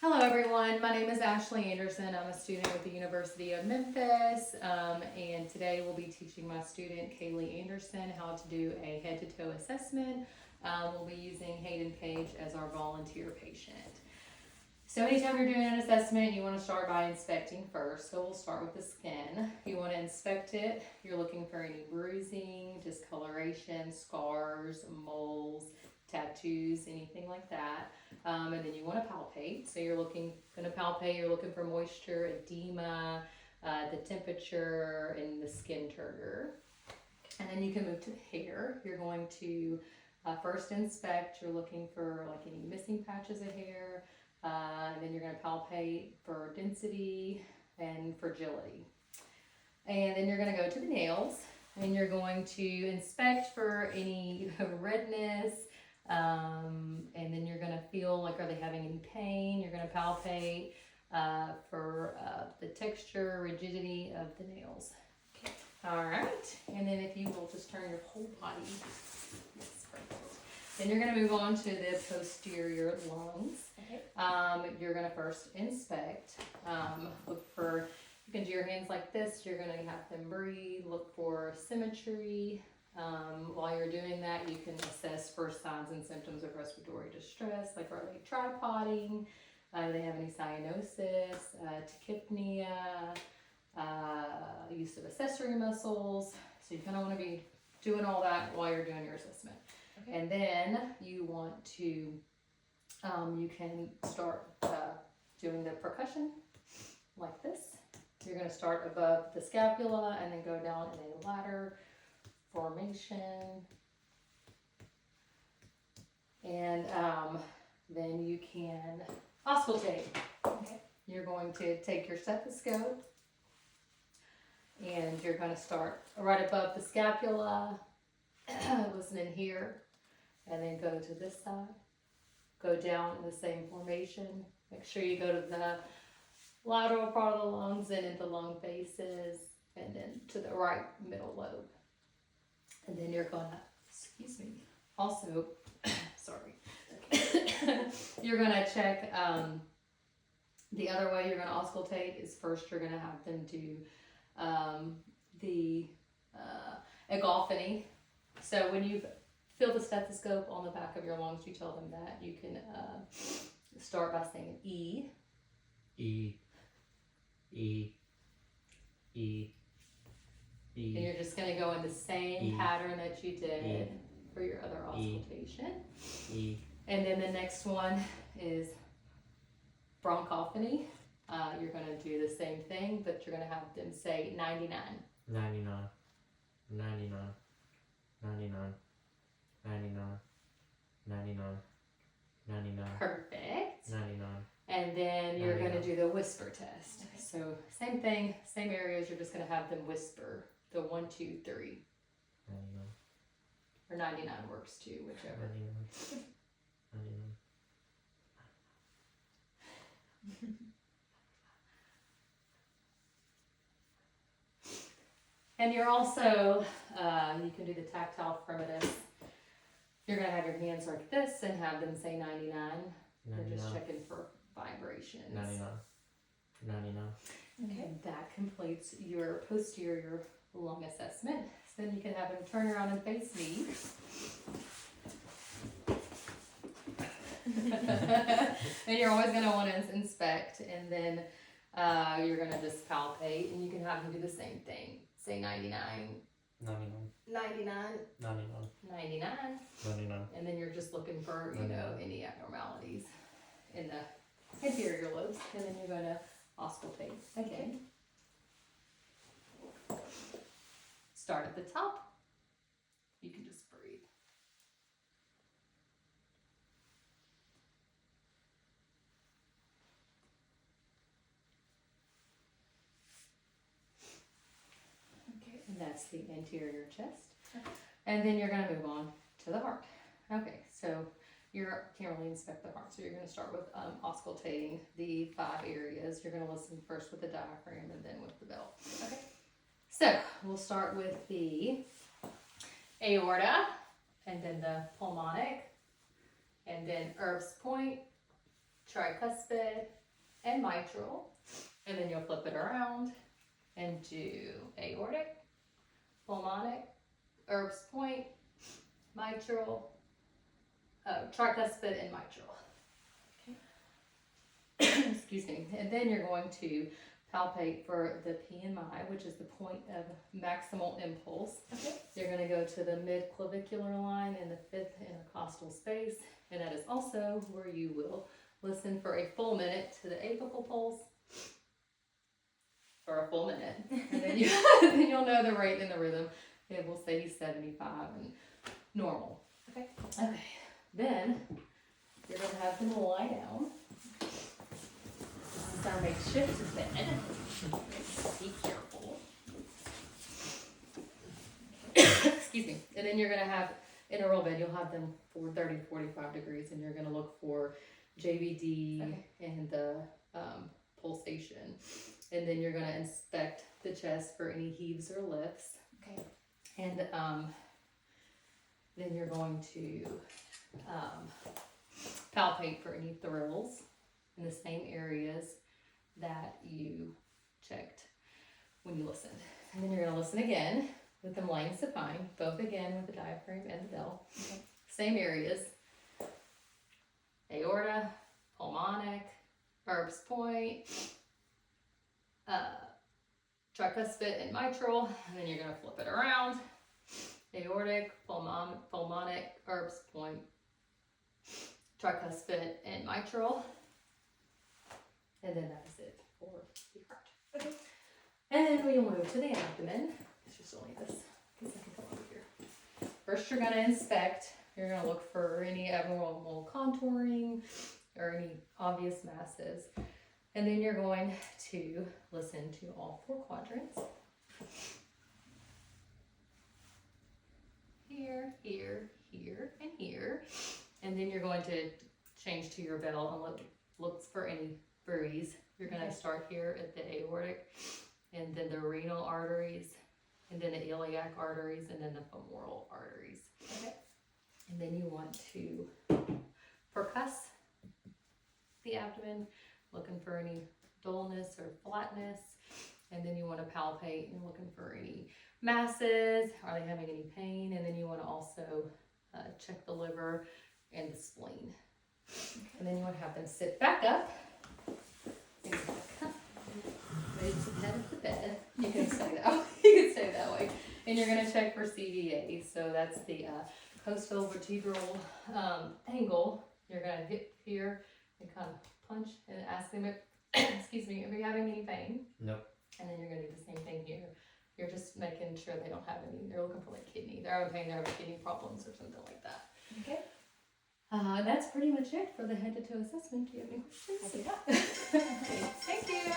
Hello everyone, my name is Ashley Anderson. I'm a student with the University of Memphis, and today we'll be teaching my student Kaylee Anderson how to do a head-to-toe assessment. We'll be using Hayden Page as our volunteer patient. So anytime you're doing an assessment, you want to start by inspecting first. So we'll start with the skin. You want to inspect it. You're looking for any bruising, discoloration, scars, moles, tattoos, anything like that. And then you want to palpate. So you're looking for moisture, edema, the temperature, and the skin turgor. And then you can move to the hair. You're going to first inspect. You're looking for like any missing patches of hair. And then you're going to palpate for density and fragility. And then you're going to go to the nails and you're going to inspect for any redness. And then you're going to feel like, are they having any pain? You're going to palpate for the texture, rigidity of the nails. Okay. All right. And then if you will just turn your whole body. Yes, perfect. Then you're going to move on to the posterior lungs. Okay. You're going to first inspect. Look for, you can do your hands like this. You're going to have them breathe. Look for symmetry. While you're doing that, you can assess for signs and symptoms of respiratory distress, like are they tripoding, do they have any cyanosis, tachypnea, use of accessory muscles. So you kind of want to be doing all that while you're doing your assessment. Okay. And then you want to, you can start doing the percussion like this. You're going to start above the scapula and then go down in a ladder formation, and then you can auscultate. Okay. You're going to take your stethoscope and you're going to start right above the scapula, listen in here, and then go to this side, go down in the same formation. Make sure you go to the lateral part of the lungs and into the lung faces, and then to the right middle lobe. And then you're gonna, also, sorry, you're gonna check, the other way you're gonna auscultate is first you're gonna have them do the egophony. So when you feel the stethoscope on the back of your lungs, you tell them that. You can start by saying E. E. E. E. E. And you're just going to go in the same pattern that you did for your other auscultation. E. And then the next one is bronchophony. You're going to do the same thing, but you're going to have them say 99. 99. 99. 99. 99. 99. 99. Perfect. 99. And then you're going to do the whisper test. So same thing, same areas, you're just going to have them whisper. The 1, 2, 3. 99. Or 99 works too, whichever. 99. 99. And you're also, you can do the tactile primitive. You're going to have your hands like this and have them say 99. You're just checking for vibrations. 99. 99. Okay, and that completes your posterior lung assessment. So then you can have them turn around and face me. And you're always going to want to inspect, and then you're going to just palpate, and you can have them do the same thing. Say 99. 99. 99. 99. 99. 99. And then you're just looking for, any abnormalities in the anterior lobes, and then you're going to auscultate again. Start at the top. You can just breathe. Okay, and that's the anterior chest. Okay. And then you're going to move on to the heart. Okay, so you can't really inspect the heart, so you're going to start with auscultating the 5 areas. You're going to listen first with the diaphragm and then with the bell. Okay. So we'll start with the aorta, and then the pulmonic, and then Erb's point, tricuspid, and mitral. And then you'll flip it around and do aortic, pulmonic, Erb's point, mitral, tricuspid, and mitral. Okay. Excuse me. And then you're going to palpate for the PMI, which is the point of maximal impulse. Okay. You're going to go to the mid-clavicular line in the fifth intercostal space, and that is also where you will listen for a full minute to the apical pulse for a full minute. And then, then you'll know the rate and the rhythm. It will say 75 and normal. Okay. Okay. Then you're going to have them lie down. This is our makeshift bed. Be careful. Excuse me. And then you're going to have, in a real bed, you'll have them for 30, 45 degrees, and you're going to look for JVD and the pulsation. And then you're going to inspect the chest for any heaves or lifts. Okay. And then you're going to palpate for any thrills in the same areas that you checked when you listened. And then you're going to listen again with them laying supine, both again with the diaphragm and the bell. Okay. Same areas. Aorta, pulmonic, Erb's point, tricuspid, and mitral. And then you're going to flip it around. Aortic, pulmonic, Erb's point, tricuspid, and mitral. And then that is it for the heart. Okay. And then we'll move to the abdomen. Let's just only this. I can come over here. First, you're going to inspect. You're going to look for any abnormal contouring or any obvious masses. And then you're going to listen to all four quadrants. Here, here, here, and here. And then you're going to change to your bell and look for any buoys. You're going to start here at the aortic, and then the renal arteries, and then the iliac arteries, and then the femoral arteries. Okay. And then you want to percuss the abdomen, looking for any dullness or flatness. And then you want to palpate and looking for any masses. Are they having any pain? And then you want to also check the liver and the spleen. And then you want to have them sit back up. Raise the head of the bed. You can say that. You can say it that way. And you're going to check for CVA. So that's the costovertebral angle. You're going to hit here and kind of punch and ask them if, excuse me, if you're having any pain. Nope. And then you're going to do the same thing here. You're just making sure they don't have any. They're looking for like kidney. They're having pain. They're having kidney problems or something like that. Okay. That's pretty much it for the head to toe assessment. Do you have any questions? I do not. Thank you.